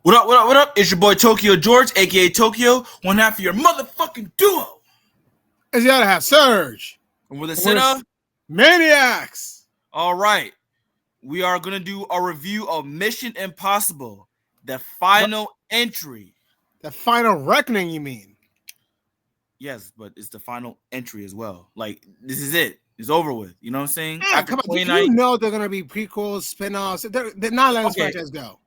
What up, what up, what up? It's your boy Tokyo George, aka Tokyo, one half of your motherfucking duo. It's the other half, Surge. And with a And set we're up, Maniacs. all right, we are gonna do a review of Mission Impossible, the final entry. The final reckoning, you mean? Yes, but it's the final entry as well. Like, this is it. It's over with. You know what I'm saying? Ah, come on, you know they're gonna be prequels, spin-offs. They're not letting this franchise go.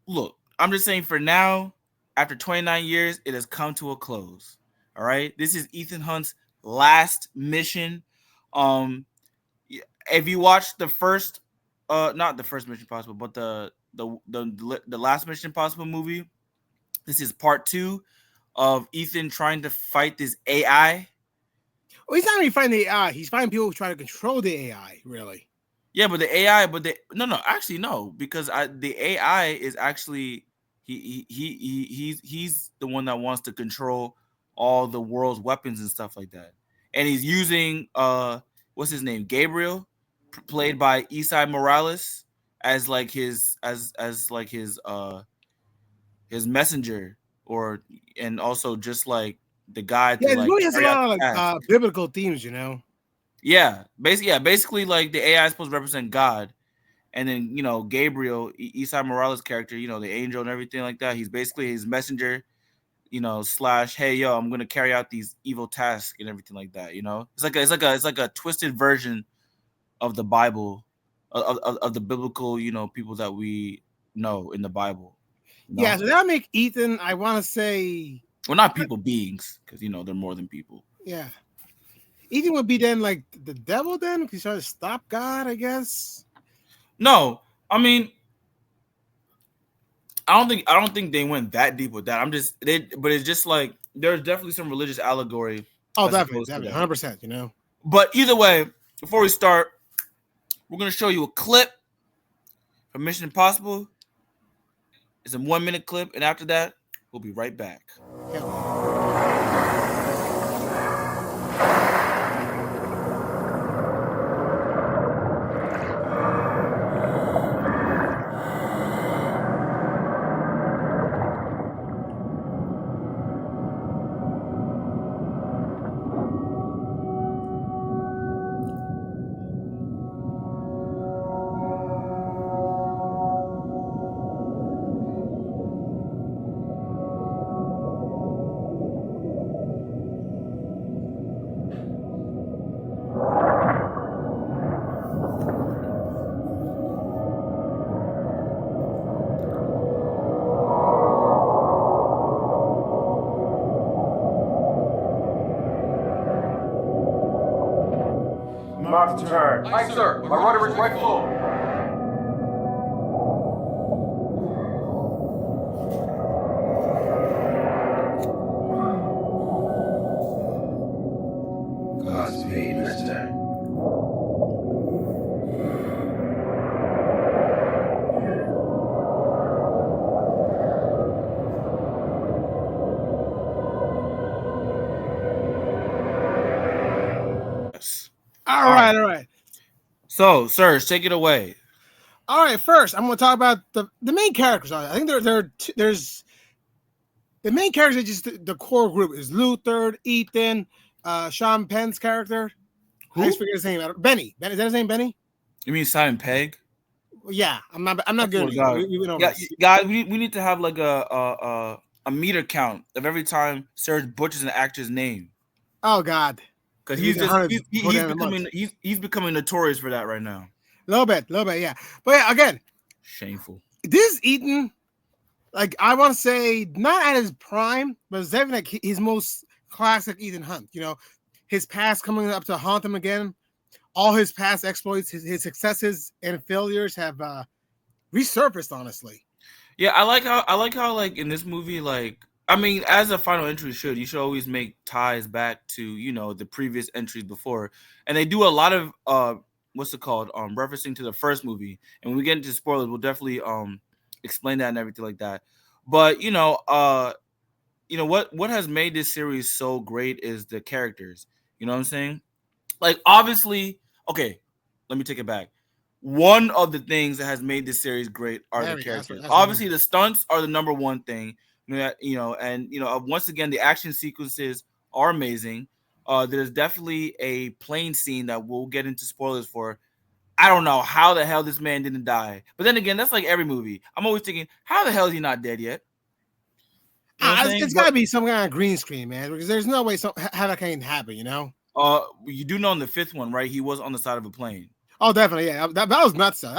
Look, I'm just saying for now, after 29 years, it has come to a close. All right. This is Ethan Hunt's last mission. If you watch the first, not the first Mission Impossible, but the last Mission Impossible movie, this is part 2 of Ethan trying to fight this AI. Well, he's not even fighting the AI. He's fighting people who try to control the AI, really. Yeah, but the AI, actually no, because the AI is actually he's the one that wants to control all the world's weapons and stuff like that, and he's using what's his name, Gabriel, played by Isai Morales, as like his his messenger, and also just like the guy. Yeah, to, it like, really has a carry out lot of the task. biblical themes, you know. Yeah, basically like the AI is supposed to represent God. And then, Gabriel, Isai Morales' character, the angel and everything like that. He's basically his messenger, / hey, yo, I'm gonna carry out these evil tasks and everything like that. It's like a twisted version of the Bible, of the biblical, people that we know in the Bible. Yeah, so that make Ethan, I want to say, well, not people, beings, because they're more than people. Yeah, Ethan would be then like the devil then, because he's trying to stop God, I guess. No, I mean, I don't think they went that deep with that. But it's just like there's definitely some religious allegory. Oh, definitely, 100%. But either way, before we start, we're gonna show you a clip from Mission Impossible. It's a 1 minute clip, and after that, we'll be right back. Mark to turn. Aye, sir. My rudder is right full. Godspeed, mister. All right. So, Serge, take it away. All right, first I'm going to talk about the main characters. I think there's the main characters. Just the core group is Luther, Ethan, Sean Penn's character. Who? I just forget his name. Benny. Is that his name, Benny? You mean Simon Pegg? Yeah, I'm not good. Guys, we need to have like a meter count of every time Serge butchers an actor's name. Oh God. Because he's becoming notorious for that right now. A little bit, yeah. But yeah, again, shameful. This Ethan, like I want to say, not at his prime, but it's definitely like his most classic Ethan Hunt. His past coming up to haunt him again. All his past exploits, his successes and failures have resurfaced. Honestly, yeah, I like how like in this movie, like. I mean, as a final entry you should always make ties back to, the previous entries before. And they do a lot of referencing to the first movie. And when we get into spoilers, we'll definitely explain that and everything like that. But what has made this series so great is the characters. You know what I'm saying? Like, obviously, okay, let me take it back. one of the things that has made this series great are There the we go. characters. That's what Obviously, the stunts are the number one thing. And once again, the action sequences are amazing. There's definitely a plane scene that we'll get into spoilers for. I don't know how the hell this man didn't die. But then again, that's like every movie. I'm always thinking, how the hell is he not dead yet? You know what I'm saying? It's got to be some kind of green screen, man, because there's no way how that can happen, you know? You do know in the fifth one, right? He was on the side of a plane. Oh, definitely, yeah. That was nuts, though.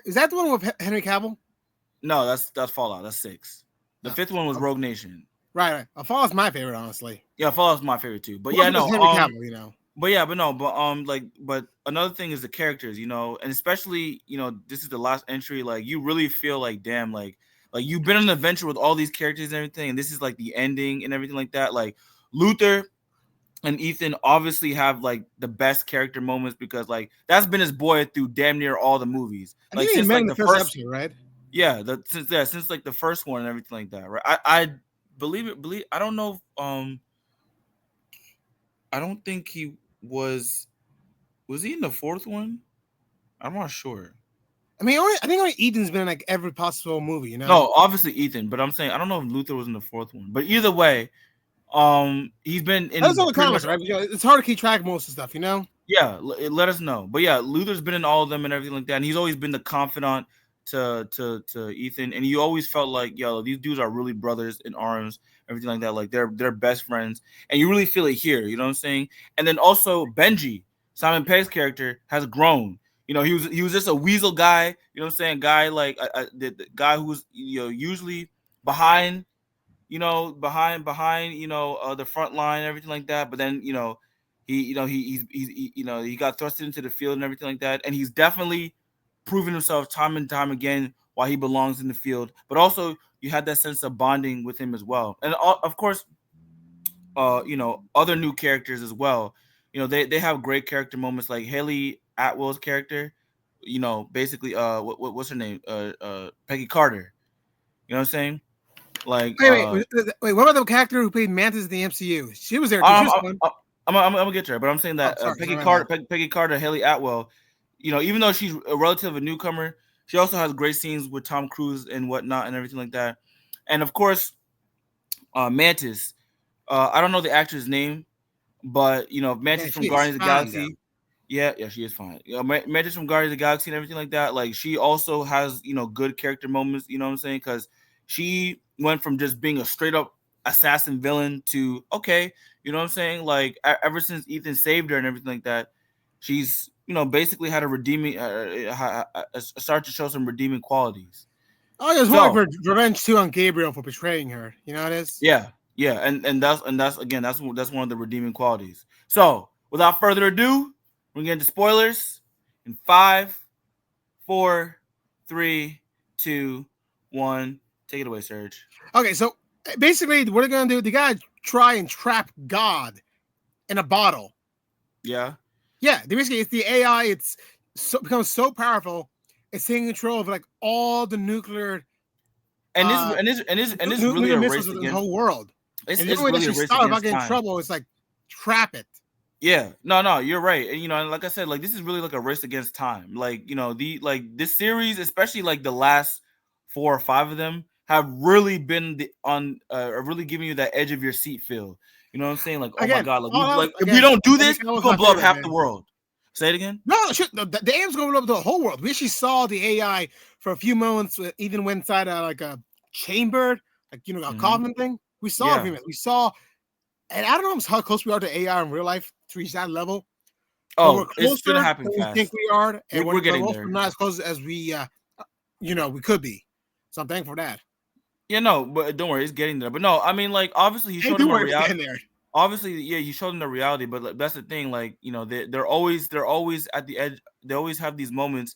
Is that the one with Henry Cavill? No, that's Fallout. That's 6. The fifth one was Rogue Nation. Right. Fallout's my favorite, honestly. Yeah, Fallout's my favorite too. But Well, yeah, no, Henry Cavill, you know. But another thing is the characters, and especially, this is the last entry. Like, you really feel like, damn, like you've been on an adventure with all these characters and everything, and this is like the ending and everything like that. Like, Luther and Ethan obviously have like the best character moments because like that's been his boy through damn near all the movies. I Like think since he met like in the first first, episode, right? yeah, since like the first one and everything like that, right? I believe I don't know if, I don't think he was he in the fourth one? I'm not sure. I mean, I think only Ethan's been in like every possible movie, you know. No, obviously Ethan, but I'm saying I don't know if Luther was in the fourth one. But either way, he's been in. That's all the comics, right? It's hard to keep track of most of the stuff, you know. Yeah, let us know. But yeah, Luther's been in all of them and everything like that, and he's always been the confidant to Ethan, and you always felt like, yo, these dudes are really brothers in arms, everything like that. Like they're best friends, and you really feel it here. You know what I'm saying? And then also Benji, Simon Pegg's character, has grown. He was just a weasel guy. You know what I'm saying? Guy like the guy who was usually behind. Behind the front line and everything like that. But then he got thrusted into the field and everything like that, and he's definitely proven himself time and time again why he belongs in the field. But also you had that sense of bonding with him as well, and of course, other new characters as well. They have great character moments like Haley Atwell's character. Basically, what's her name? Peggy Carter. You know what I'm saying? Like, wait, what about the character who played Mantis in the MCU? She was there. I'm gonna get to her, but I'm saying that Peggy Carter, Haley Atwell, even though she's a relative newcomer, she also has great scenes with Tom Cruise and whatnot and everything like that. And of course, Mantis. I don't know the actor's name, but Mantis from Guardians of the Galaxy. Though. Yeah, she is fine. Mantis from Guardians of the Galaxy and everything like that. Like, she also has good character moments. You know what I'm saying? Because she went from just being a straight up assassin villain to, okay, you know what I'm saying? Like, ever since Ethan saved her and everything like that, she's, basically had a redeeming, start to show some redeeming qualities. Oh, it was more like revenge too on Gabriel for betraying her. You know what it is? Yeah. And that's one of the redeeming qualities. So without further ado, we're getting to spoilers in 5, 4, 3, 2, 1. Take it away, Serge. Okay, so basically, what they're gonna do? They gotta try and trap God in a bottle. Yeah. Basically, it's the AI. It's becomes so powerful. It's taking control of like all the nuclear. And this really a race against the whole world. It's really a race against time. If I get in trouble, it's like trap it. Yeah, no, you're right. And like I said, like this is really like a race against time. Like this series, especially like the last 4 or 5 of them, have really been really giving you that edge of your seat feel. You know what I'm saying? Like, oh my god, if we don't do this, we're gonna blow up half the world. Say it again. No, the AI's gonna blow up the whole world. We actually saw the AI for a few moments, even went inside like a chamber, like a coffin thing. We saw it. We saw, and I don't know how close we are to AI in real life to reach that level. Oh, it's gonna happen fast. We think we are, and we're getting there. Not as close as we, we could be. So I'm thankful for that. Yeah, no, but don't worry, it's getting there. But no, I mean, like, obviously he showed them a reality. Obviously, yeah, he showed them the reality, but like, that's the thing. Like, they're always at the edge. They always have these moments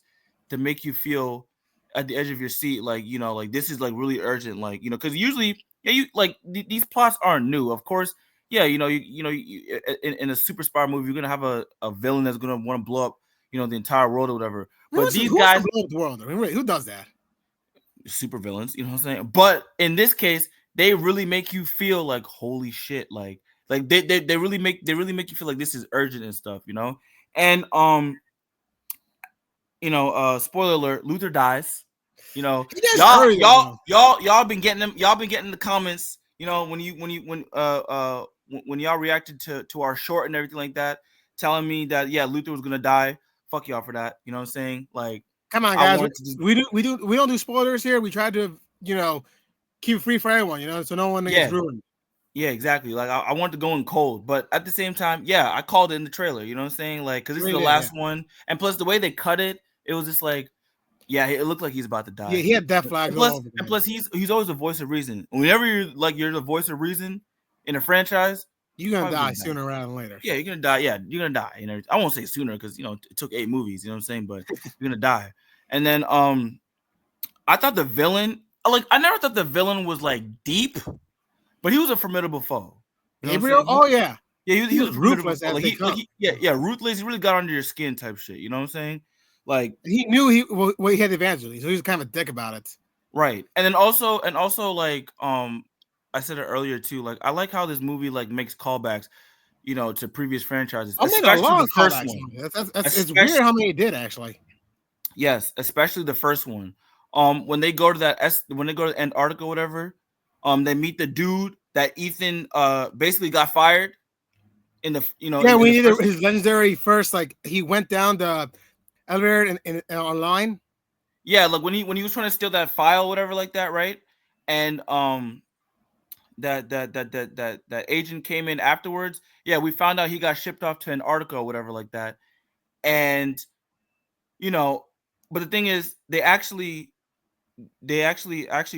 to make you feel at the edge of your seat, like like this is like really urgent, like because usually, you like these plots aren't new. Of course, yeah, in a super spy movie, you're gonna have a villain that's gonna want to blow up, the entire world or whatever. But these guys blow up the world. I mean, really, who does that? Super villains, you know what I'm saying? But in this case, they really make you feel like holy shit, like they really make you feel like this is urgent and stuff, And spoiler alert, Luther dies. He does early, though. Y'all been getting them. Y'all been getting the comments. When y'all reacted to our short and everything like that, telling me that Luther was gonna die. Fuck y'all for that. You know what I'm saying? Like, come on, guys. We don't do spoilers here. We try to keep it free for everyone. So no one gets ruined. Yeah, exactly. Like I wanted to go in cold, but at the same time, I called it in the trailer. You know what I'm saying? Like, because this is the last one, and plus the way they cut it, it was just like, it looked like he's about to die. Yeah, he had death flags. And plus, he's always the voice of reason. Whenever you're the voice of reason in a franchise, you're gonna die sooner rather than later. Yeah, you're gonna die. Yeah, you're gonna die. I won't say sooner because it took 8 movies. You know what I'm saying? But you're gonna die. And then I thought the villain, I never thought the villain was like deep. But he was a formidable foe. Gabriel? Oh, yeah. Yeah, he was ruthless. Ruthless. He really got under your skin type shit. You know what I'm saying? Like, he knew he had the advantage, so he was kind of a dick about it. Right. And then also like I said it earlier too. Like, I like how this movie like makes callbacks, to previous franchises. Especially the first one. It's weird how many it did actually. Yes, especially the first one. When they go to Antarctica, whatever. They meet the dude that Ethan basically got fired in the his legendary first, like he went down the elevator in online. Yeah, like when he was trying to steal that file, whatever, like that, right? And that agent came in afterwards. Yeah, we found out he got shipped off to Antarctica or whatever, like that. And but the thing is, they actually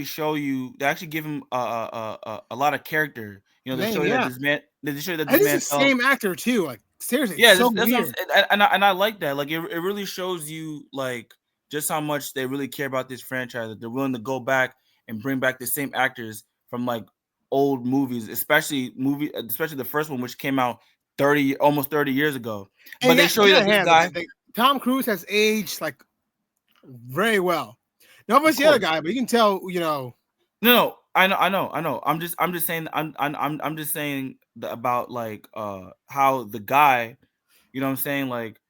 show you. They actually give him a lot of character. They show you that this man. They show you that this man. It's the same actor too. Like seriously, yeah, so weird. And I like that. Like it really shows you like just how much they really care about this franchise. That they're willing to go back and bring back the same actors from like old movies, especially the first one, which came out almost 30 years ago. But they show you that this guy, Tom Cruise, has aged like very well. Not much the other guy, but you can tell, No, I know. I'm just saying. I'm just saying about like how the guy, what I'm saying, like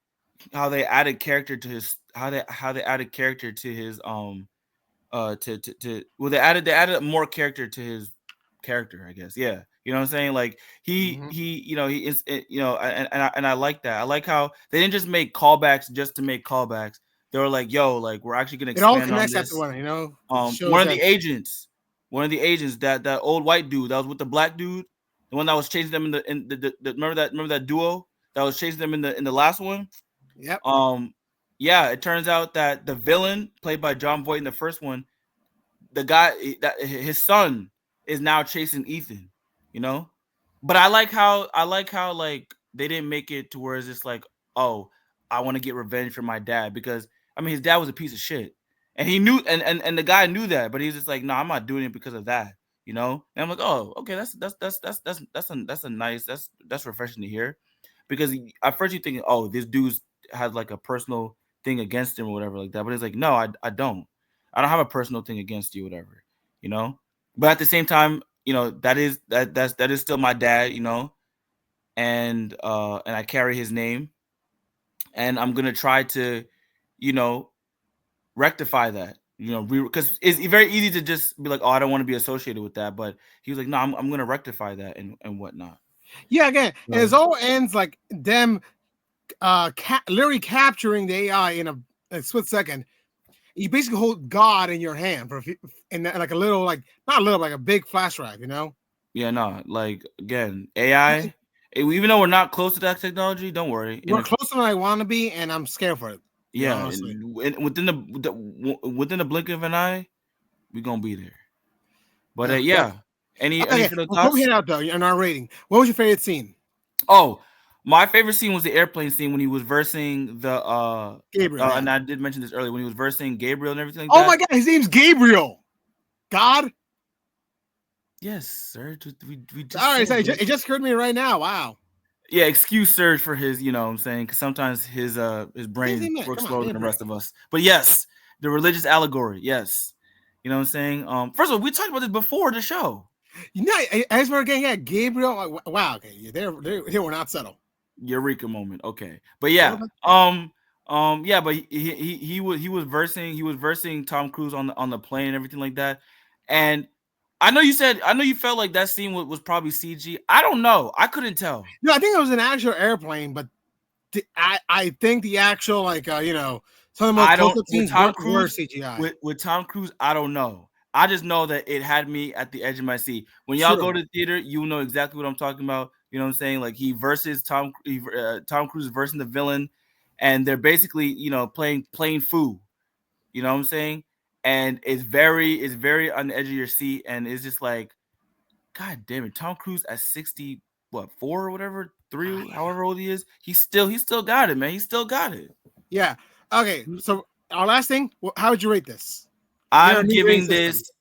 how they added character to his they added more character to his character, I guess. Yeah, you know what I'm saying. Like he is, and I like that. I like how they didn't just make callbacks just to make callbacks. They were like, "Yo, like we're actually gonna expand it all connects on this." After one, one of the agents, that old white dude that was with the black dude, the one that was chasing them in the remember that duo that was chasing them in the last one. Yep. It turns out that the villain played by John Voight in the first one, the guy that his son is now chasing Ethan. But I like how like they didn't make it to where it's just like, oh, I want to get revenge for my dad, because his dad was a piece of shit, and he knew, and the guy knew that, but he's just like, no, I'm not doing it because of that, And I'm like, oh, okay, that's a nice, that's refreshing to hear, because at first you think, oh, this dude has like a personal thing against him or whatever like that, but it's like, no, I don't have a personal thing against you, whatever, But at the same time, that is still my dad, and I carry his name. And I'm gonna try to, rectify that, because it's very easy to just be like, oh, I don't want to be associated with that. But he was like, no, I'm gonna rectify that and whatnot. Yeah, again, and it all ends like them literally capturing the AI in a split second. You basically hold God in your hand and like a little, like not a little, like a big flash drive, Yeah, no, like again, AI. Even though we're not close to that technology, don't worry. We're closer than I want to be, and I'm scared for it. Yeah, within the blink of an eye, we're gonna be there. But any further thoughts? Before we head out though, in our rating, what was your favorite scene? Oh, my favorite scene was the airplane scene when he was versing the Gabriel, and I did mention this earlier, when he was versing Gabriel and everything like that. Oh my God, his name's Gabriel. God. Yes, sir. We just all right, so it just occurred to me right now. Wow. Yeah, excuse Serge for his, what I'm saying, because sometimes his brain works slower than the rest of us. But yes, the religious allegory. Yes, you know what I'm saying. First of all, we talked about this before the show. As we're getting Gabriel. Wow. Okay, they were not subtle. Eureka moment. Okay, but yeah. Yeah, but he was versing Tom Cruise on the plane and everything like that. And I know you felt like that scene was probably CG. I don't know. I couldn't tell. No, I think it was an actual airplane, but I think the actual some of the most close-up scenes were CGI. With Tom Cruise, I don't know. I just know that it had me at the edge of my seat. When y'all go to the theater, you know exactly what I'm talking about. You know what I'm saying? Like he versus Tom Cruise versus the villain, and they're basically playing foo. You know what I'm saying? And it's very on the edge of your seat, and it's just like, God damn it, Tom Cruise at 60, 4 or whatever, 3, however old he is, he still got it, man. He still got it. Yeah. Okay. So our last thing, how would you rate this? I'm giving this.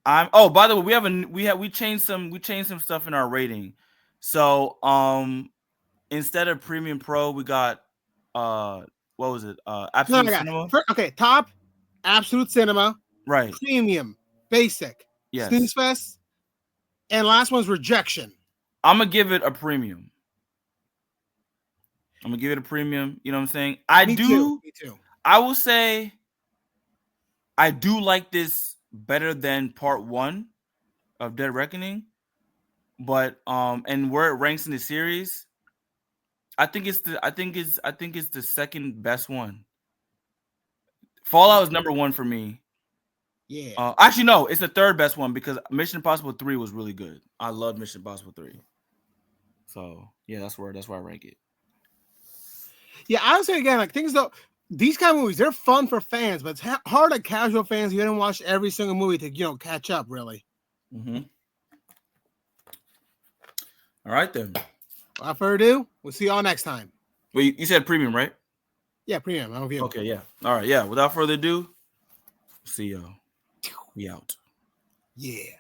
Oh, by the way, we changed some stuff in our rating. So instead of Premium Pro, we got what was it? Absolute Cinema. Top, Absolute Cinema. Right. Premium, Basic. Yes. Snooze Fest. And last one's Rejection. I'm gonna give it a premium. You know what I'm saying? Me too. I will say I do like this better than part 1 of Dead Reckoning, but and where it ranks in the series, I think it's the second best one. Fallout is number 1 for me. Yeah. Actually, no, it's the third best one because Mission Impossible 3 was really good. I love Mission Impossible 3. So yeah, that's where I rank it. Yeah, I would say again, like things though, these kind of movies, they're fun for fans, but it's hard at casual fans who didn't watch every single movie to catch up really. Mm-hmm. All right then. Without further ado, we'll see y'all next time. Well, you said premium, right? Yeah, premium. I'm with you. Okay, yeah. All right, yeah. Without further ado, see y'all. We out. Yeah.